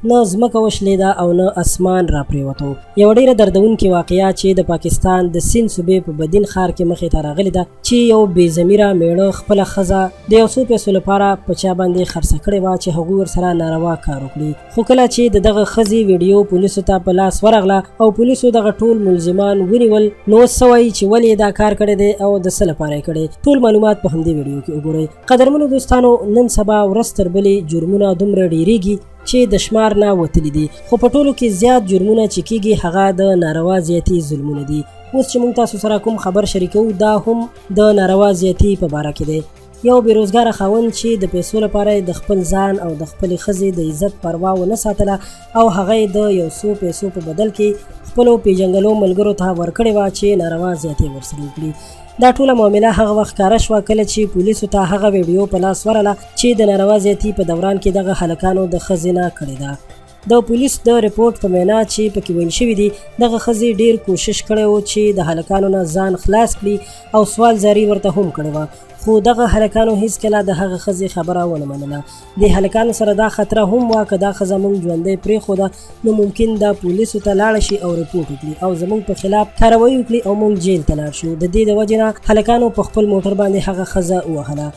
نه ځمکه وشلېده او نه اسمان را پریوتو. یوه ډېره دردونکې واقعه چې د پاکستان د سیند صوبې په بدین ښار کې مخې ته راغلې ده چې یو بې ضمیره میړه خپله ښځه د یو څو پیسو لپاره په چا باندې خرڅه کړې وه چې هغوی ورسره ناروا کار وکړي. خو کله چې د دغه ښځې ویډیو پولیسو ته په لاس ورغله او پولیسو دغه ټول ملزمان ونیول، نو اوس څه وایي چې ولې دا کار کړی دی او د څه لپاره یې کړی. ټول معلومات په همدې ویډیو کې وګورئ. قدرمنو دوستانو، نن سبا ورځ تر بلې جرمونه دومره ډیریږي چې د شمار نه وتلي دي، خو په ټولو کې زیات جرمونه چې کیږي هغه د ناروا زیاتي ظلمونه دي. اوس چې موږ تاسو سره کوم خبر شریکو دا هم د ناروا زیاتي په باره کې دی. یو بیروزګاره خاوند چې د پیسو لپاره د خپل ځان او د خپلې ښځې د عزت پروا ونه ساتله او هغه یې د یو څو پیسو په بدل کې خپلو پیژنګلو ملګرو ته ورکړې وه چې ناروا زیاتي ورسره وکړي. دا ټوله معامله هغه وخت ښکاره شوه کله چې پولیسو ته هغه ویډیو په لاس ورغله چې د ناروا زیاتي په دوران کې دغه هلکانو د ښځې نه کړې ده. د پولیس د ریپورټ په معنا چې پکې ویل شوي دي دغه ښځې ډېر کوشش کړی و چې د هلکانو نه ځان خلاص کړي او سوال زاری ورته هم کړې وه، خو دغه هلکانو هیڅکله د هغه ښځې خبره ونه منله. د هلکانو سره دا خطره هم وه که دا ښځه موږ ژوندی پرېښوده نو ممکن دا پولیسو ته لاړه شي او ریپورټ وکړي او زموږ په خلاف کاروایي وکړي او موږ جیل ته لاړ شو. د دې د وجې نه هلکانو په خپل موټر باندې هغه ښځه ووهله.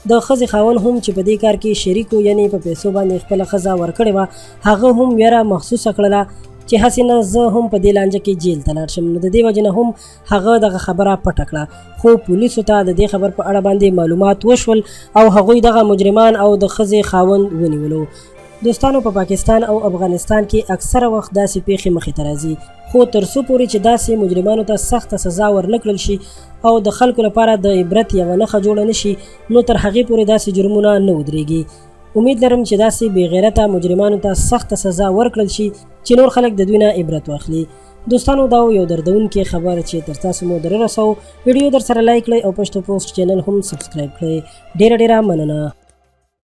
د ښځې خاوند هم چې په دې کار کې شریک و، یعنې په پیسو باندې خپله ښځه ورکړې وه، هغه هم ویره محسوسه کړله چې هسې نه زه هم په دې لانجه کې جیل ته لاړ شم. نو د دې وجې نه هم هغه دغه خبره پټه کړه، خو پولیسو ته د دې خبر په اړه باندې معلومات وشول او هغوی دغه مجرمان او د ښځې خاوند ونیولو. دوستانو، په پاکستان او افغانستان کې اکثره وخت داسې پیښې مخې ته راځي، خو تر څو پورې چې داسې مجرمانو ته سخته سزا ورنکړل شي او د خلکو لپاره د عبرت یوه نښه جوړه نه شي نو تر هغې پورې داسې جرمونه نه ودرېږي. امید لرم چې داسې بې غیرته مجرمانو ته سخته سزا ورکړل شي چې نور خلک د دوی نه عبرت واخلي. دوستانو، دا یو دردونکی خبر چې تر تاسو مو در رسو. ویډیو در سره لایک کړئ او پښتو پوسټ چینل هم سبسکرایب کړئ. ډیره مننه.